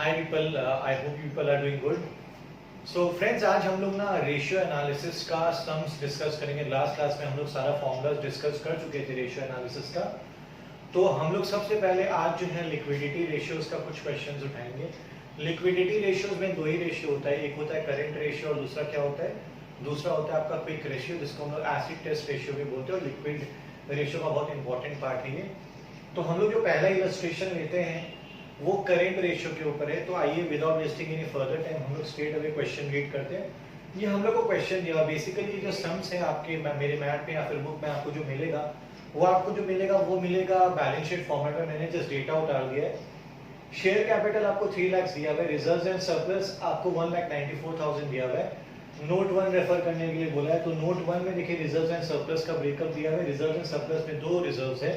Hi people, I hope people are doing good. So friends, आज हम लोग ना रेशियो एनालिसिस का सम्स डिस्कस करेंगे। लास्ट क्लास में हम लोग सारा फॉर्मूलाज डिस्कस कर चुके थे रेशियो एनालिसिस का। तो हम लोग सबसे पहले आज जो है लिक्विडिटी रेशियोज का कुछ क्वेश्चंस उठाएंगे। लिक्विडिटी रेशियोज में दो ही रेशियो होता है, एक होता है करंट रेशियो और दूसरा क्या होता है, दूसरा होता है आपका क्विक रेशियो, जिसको हम लोग एसिड टेस्ट रेशियो भी बोलते हैं। और लिक्विड रेशियो का बहुत इंपॉर्टेंट पार्ट है ये। तो हम लोग जो पहला इलस्ट्रेशन लेते हैं वो करंट रेशियो के ऊपर है। तो आइए without wasting any further time हम लोग स्ट्रेट अवे क्वेश्चन रीड करते हैं। ये हम लोग को क्वेश्चन दिया, बेसिकली जो सम्स है आपके मेरे मैथ में या फिर बुक में आपको जो मिलेगा वो मिलेगा बैलेंस शीट फॉर्मेट में। मैंने जस्ट डेटा उतार दिया है। शेयर कैपिटल आपको 3 लाख दिया हुआ है, रिजर्व्स एंड सरप्लस आपको 1,94,000 दिया हुआ है। नोट 1 रेफर करने के लिए बोला है। तो नोट 1 में देखिए रिजर्व्स एंड सरप्लस का ब्रेकअप दिया हुआ है। रिजर्व्स एंड सरप्लस में दो रिजर्व्स है,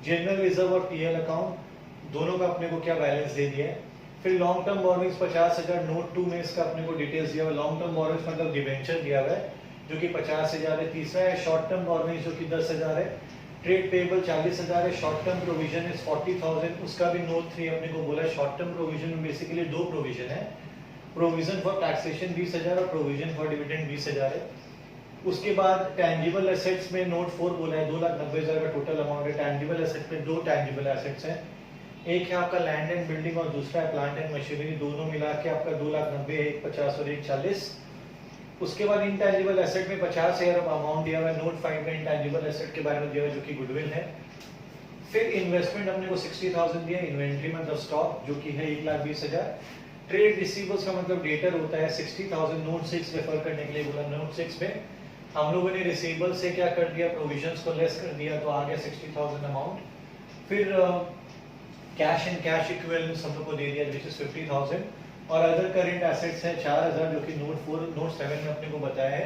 जनरल रिजर्व और पीएल अकाउंट, दोनों का अपने को क्या बैलेंस दे दिया है। फिर लॉन्ग टर्म बोरोइंग्स 50,000, नोट 2 में इसका अपने को डिटेल्स दिया हुआ है। लॉन्ग टर्म बोरोइंग्स मतलब डिबेंचर दिया हुआ है जो कि 50,000 है। तीसरा है शॉर्ट टर्म बोरोइंग्स जो कि 10,000 है। ट्रेड पेबल 40,000 है। शॉर्ट टर्म प्रोविजन इज 40,000, उसका भी नोट 3 अपने को बोला है। शॉर्ट टर्म प्रोविजन में बेसिकली दो प्रोविजन है, प्रोविजन फॉर टैक्सेशन 20,000 और प्रोविजन फॉर डिविडेंड 20,000 है। उसके बाद टैंजिबल एसेट्स में नोट 4 बोला है, 2,90,000 का टोटल अमाउंट है। टैंजिबल एसेट में दो टैंजिबल एसेट्स हैं, एक है आपका लैंड एंड बिल्डिंग और दूसरा है प्लांट एंड मशीनरी। दोनों मिला के आपका 2,90,000 है, एक 50 और एक 40। उसके बाद इंटैंजिबल एसेट में 50,000 अमाउंट दिया हुआ है। नोट 5 में इंटैंजिबल एसेट के बारे में दिया हुआ है जो कि गुडविल है। फिर इन्वेस्टमेंट हमने को 60,000 दिया। इन्वेंट्री मतलब स्टॉक जो कि है 1,20,000। ट्रेड रिसीवेबल्स का मतलब डेटर होता है 60,000। नोट 6 रेफर करने के लिए बोला। नोट 6 में हम लोगों ने रिसीवेबल से क्या कर दिया, प्रोविजंस को लेस कर दिया, तो आ गया 60,000 अमाउंट। फिर कैश एंड कैश इक्विवेलेंट्स हम लोग को दे दिया विच इज 50,000। और अदर करंट एसेट्स है 4,000 जो कि नोट 4 नोट 7 में अपने को बताया है।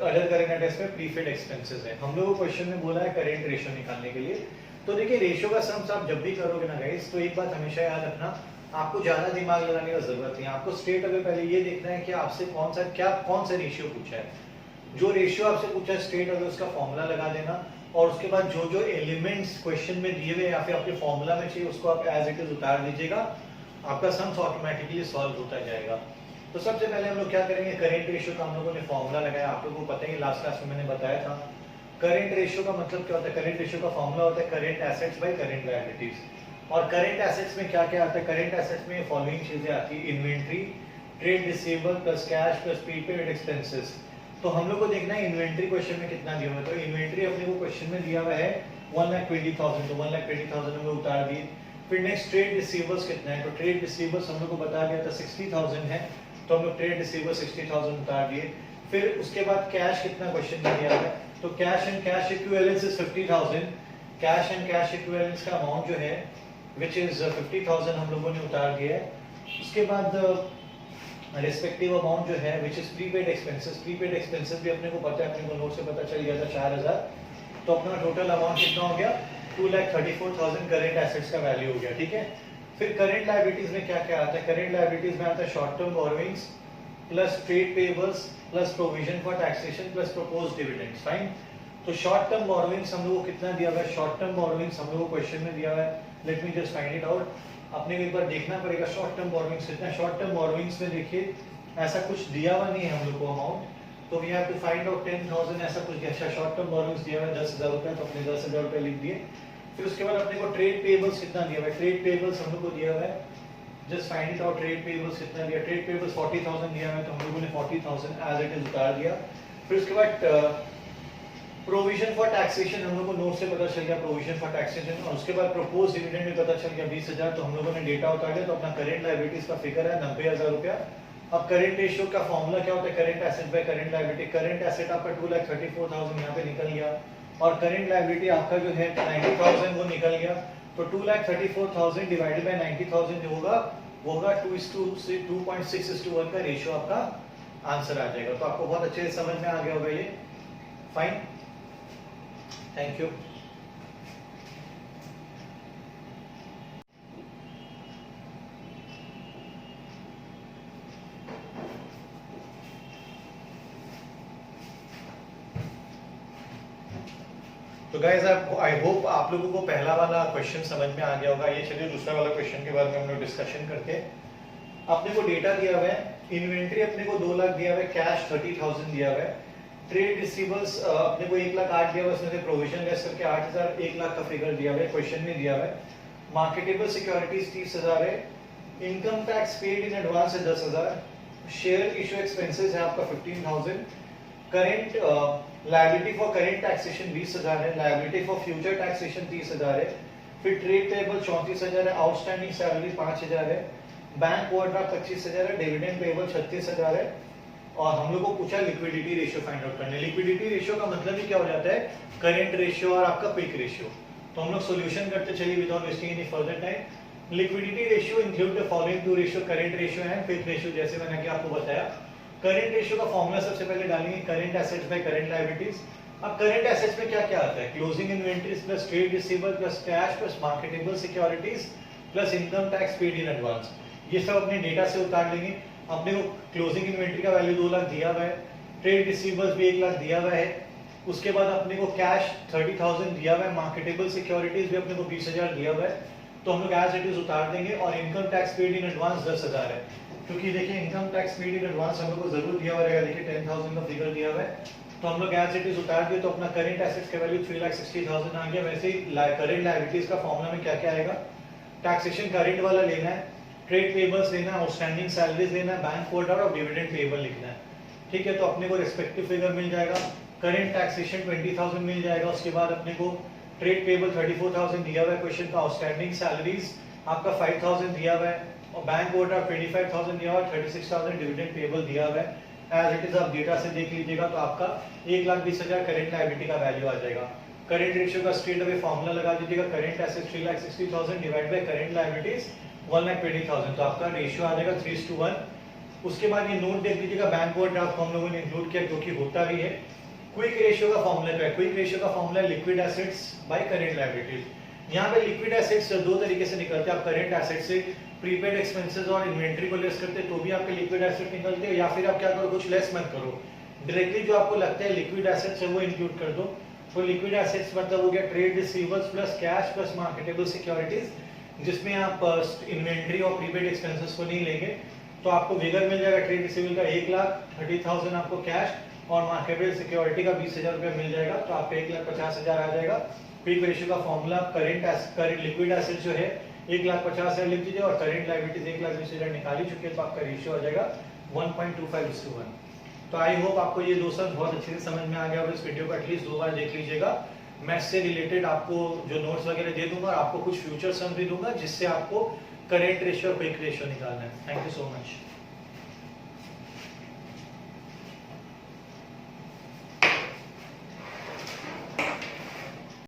अदर करंट एसेट्स में प्रीपेड एक्सपेंसेस है। हम लोग को क्वेश्चन में बोला है करंट रेशियो निकालने के लिए। तो देखिए रेशियो का सम्स आप जब भी करोगे ना गाइस, तो एक बात हमेशा याद रखना, आपको ज्यादा दिमाग लगाने का जरूरत नहीं है। आपको स्ट्रेट अवे पहले ये देखना है कि आपसे कौन सा रेशियो पूछा है। जो रेशियो आपसे पूछा है स्ट्रेट अवे उसका फॉर्मूला लगा देना, और उसके बाद जो जो एलिमेंट्स क्वेश्चन में दिए हुए या फिर आपके फॉर्मूला में चाहिए उसको आप एज इट इज उतार दीजिएगा। आपका सम्स ऑटोमेटिकली सॉल्व होता जाएगा। तो सबसे पहले हम लोग क्या करेंगे, करंट रेशियो का हम लोगों ने फॉर्मूला लगाया। आप लोगों को पता है लास्ट क्लास में मैंने बताया था। करंट रेशियो का मतलब क्या होता है, करंट रेशियो का फॉर्मूला होता है current assets by current liabilities. और करंट एसेट्स में क्या क्या आता है, करंट एसेट्स में फॉलोइंग चीजें आती है, inventory, trade receivable plus cash plus prepaid expenses. तो हम लोग को देखना है इन्वेंट्री क्वेश्चन में कितना दिया हुआ है। तो इन्वेंट्री अपने को क्वेश्चन में दिया हुआ है 1,20,000, तो 1,20,000 हम लोग उतार दिए। फिर नेक्स्ट ट्रेड रिसीवेबल्स कितना है, तो ट्रेड रिसीवेबल्स हम लोग को बता दिया था 60,000 है, तो हम लोग ट्रेड रिसीवेबल्स 60,000 उतार दिए। फिर उसके बाद कैश कितना क्वेश्चन में दिया हुआ है, तो cash and cash equivalence is 50,000। Cash and cash equivalence का अमाउंट जो है विच इज 50,000 हम लोगों ने उतार दिया है। उसके बाद रेस्पेक्टिव अमाउंट जो है which is prepaid expenses. Prepaid expenses भी अपने को पता है, अपने को नोट से पता चल गया था 4,000। तो अपना टोटल अमाउंट कितना हो गया, 2,34,000 करंट एसेट्स का वैल्यू हो गया। ठीक है। फिर करंट लायबिलिटीज में क्या क्या आता है, करंट लायबिलिटीज में आता है short term borrowings plus trade payables plus provision for taxation plus proposed dividends. Fine. तो शॉर्ट टर्म बोरोइंग्स हम लोग को कितना दिया हुआ है, शॉर्ट टर्म बोरोइंग्स हम लोग को क्वेश्चन में दिया हुआ है। Let me just find it out. अपने को एक बार देखना पड़ेगा शॉर्ट टर्म बोरोइंग्स कितना है। शॉर्ट टर्म बोरोइंग्स में देखिए ऐसा कुछ दिया हुआ नहीं है हम लोग को अमाउंट, तो we have to find out 10,000 ऐसा कुछ दिया। अच्छा, शॉर्ट टर्म बोरोइंग्स दिया हुआ है 10,000 रुपए, तो अपने 10,000 रुपए लिख दिए। फिर उसके बाद अपने को ट्रेड पेबल्स कितना दिया हुआ है, ट्रेड पेबल्स हम लोग को दिया हुआ है, just find it out. Trade payables कितना दिया, ट्रेड पेबल्स 40,000 दिया हुआ है, तो हम लोगों ने 40,000 एज इट इज उतार दिया। फिर उसके बाद प्रोविजन फॉर टैक्सेशन हम लोग को नोट से पता चल गया, प्रोविजन फॉर टैक्सेशन। और उसके बाद प्रपोज डिविडेंड भी पता चल गया 20,000, तो हम लोगों ने डेटा उतार दिया। तो अपना करंट लायबिलिटीज का फिगर है 90,000 रुपया। अब करंट रेशियो का फॉर्मूला क्या होता है, current asset by current liability. Current asset आपका 2,34,000 यहाँ पे निकल गया, और करंट लायबिलिटी आपका जो है 90,000 वो निकल गया। तो 2,34,000 डिवाइडेड बाय 90,000 जो होगा वो होगा 2:6:1 का रेशियो आपका आंसर आ जाएगा। तो आपको बहुत अच्छे से समझ में आ गया होगा ये। Fine, thank you. तो गाइस आई होप आप लोगों को पहला वाला क्वेश्चन समझ में आ गया होगा। ये चलिए दूसरा वाला क्वेश्चन के बारे में हम लोग डिस्कशन करते हैं। अपने को डेटा दिया हुआ है, इन्वेंट्री अपने को 2 लाख दिया हुआ है, कैश 30,000 दिया हुआ है, ट्रेड रिसीवेबल्स अपने को 1,08,000 दिया हुआ है, उसमें से प्रोविजन लेस करके 8,000 1 लाख का फिगर दिया हुआ है, क्वेश्चन में दिया हुआ है। मार्केटेबल सिक्योरिटीज 30,000 है, income tax paid in advance है 10,000, शेयर इशू एक्सपेंसेस है आपका 15,000, current liability for current taxation 20,000 है, लायबिलिटी फॉर फ्यूचर टैक्सेशन 30,000 है, फिर ट्रेड पेबल 34,000 है, आउटस्टैंडिंग सैलरी 5,000 है, बैंक ओवरड्राफ्ट 25,000 है, डिविडेंड पेबल 36,000 है। और हम लोग को पूछा लिक्विडिटी रेशियो फाइंड आउट करने। लिक्विडिटी रेशियो का मतलब ही क्या हो जाता है, करेंट रेशियो और आपका क्विक रेशियो। तो हम लोग सॉल्यूशन करते चलिए without wasting any further time. Liquidity ratio include the following two ratio, current ratio and quick ratio, जैसे मैंने कि आपको बताया। करेंट रेशियो का फॉर्मूला सबसे पहले डालेंगे, current assets bye current liabilities. अब करेंट एसेट्स में क्या क्या आता है, closing inventories plus trade receivable plus cash plus marketable securities plus income tax paid in advance. ये सब अपने डेटा से उतार लेंगे। अपने को क्लोजिंग इन्वेंटरी का वैल्यू 2 लाख दिया हुआ है, ट्रेड रिसीवेबल्स भी 1 लाख दिया हुआ है, उसके बाद अपने को कैश 30,000 दिया हुआ है, मार्केटेबल सिक्योरिटीज भी अपने को 20,000 दिया हुआ है। तो हम लोग एज इट इज उतार देंगे। और income tax paid in advance 10,000 है, क्योंकि देखिए income tax paid in advance हम लोग को जरूर दिया हुआ रहेगा। देखिए 10,000 का फिगर दिया हुआ है, तो हम लोग एज इट इज उतार दिए। तो अपना करेंट एसेट्स का वैल्यू 3,60,000 आ गया। वैसे ही करेंट लायबिलिटीज का फॉर्मूला में क्या क्या आएगा, टैक्सेशन करेंट वाला लेना है, ट्रेड पेबल्स लेना है, आउटस्टैंडिंग सैलरीज लेना है, बैंक ओवरड्राफ्ट और डिविडेंड पेबल लिखना है। ठीक है, तो अपने को रिस्पेक्टिव फिगर मिल जाएगा। करेंट टैक्सेशन 20,000 मिल जाएगा। उसके बाद अपने को ट्रेड पेबल 34,000 दिया हुआ है क्वेश्चन का, आउटस्टैंडिंग सैलरीज आपका 5,000 दिया हुआ है, और बैंक ओवरड्राफ्ट 25,000 दिया हुआ है, 36,000 डिविडेंड पेबल दिया हुआ है। एज इट इज आप डेटा से देख लीजिएगा, तो आपका 1,20,000 करेंट लायबिलिटी का वैल्यू आ जाएगा। करेंट रेशियो का स्ट्रेट अवे फॉर्मूला लगा दीजिएगा, current assets 3,60,000 divide by current liabilities 1,20,000, तो आपका रेशियो आ जाएगा 3:1। उसके बाद ये नोट देख लीजिएगा, बैंक ओवरड्राफ्ट हम लोगों ने इंक्लूड किया क्योंकि होता भी है। क्विक रेशियो का फॉर्मूला क्या है, क्विक रेशियो का formula liquid assets bye current liabilities. यहाँ पे लिक्विड एसेट्स दो तरीके से निकलते हैं। आप करेंट एसेट से प्रीपेड एक्सपेंसेस और इन्वेंट्री को लेस करते तो भी आपके लिक्विड एसेट निकलते हैं, या फिर आप क्या करो, कुछ लेस मत करो, डायरेक्टली जो आपको लगता है लिक्विड एसेट्स है वो इंक्लूड कर दो। तो लिक्विड एसेट्स मतलब हो गया trade receivables plus cash plus marketable securities, जिसमें आप इन्वेंट्री और प्रीपेड एक्सपेंसेस को नहीं लेंगे। तो आपको फिगर मिल जाएगा ट्रेड रिसीवेबल का 1,30,000 आपको कैश और मार्केटेबल सिक्योरिटी का 20,000 रुपया मिल जाएगा, तो आपका 1,50,000 आ जाएगा। क्विक रेशियो का फॉर्मूला करेंट लिक्विड एसेट जो है 1,50,000 लिख दीजिए, और करेंट लायबिलिटीज 1,20,000 निकाली चुके हैं, तो आपका रेशियो आ जाएगा 1.25:1। तो आई होप आपको ये दो सब बहुत अच्छे से समझ में आ गया। और इस वीडियो को एटलीस्ट 2 बार देख लीजिएगा। मैं इससे रिलेटेड आपको जो नोट्स वगैरह दे दूंगा और आपको कुछ फ्यूचर सम भी दूंगा, जिससे आपको करेंट रेशियो और क्विक रेशियो निकालना है। Thank you so much.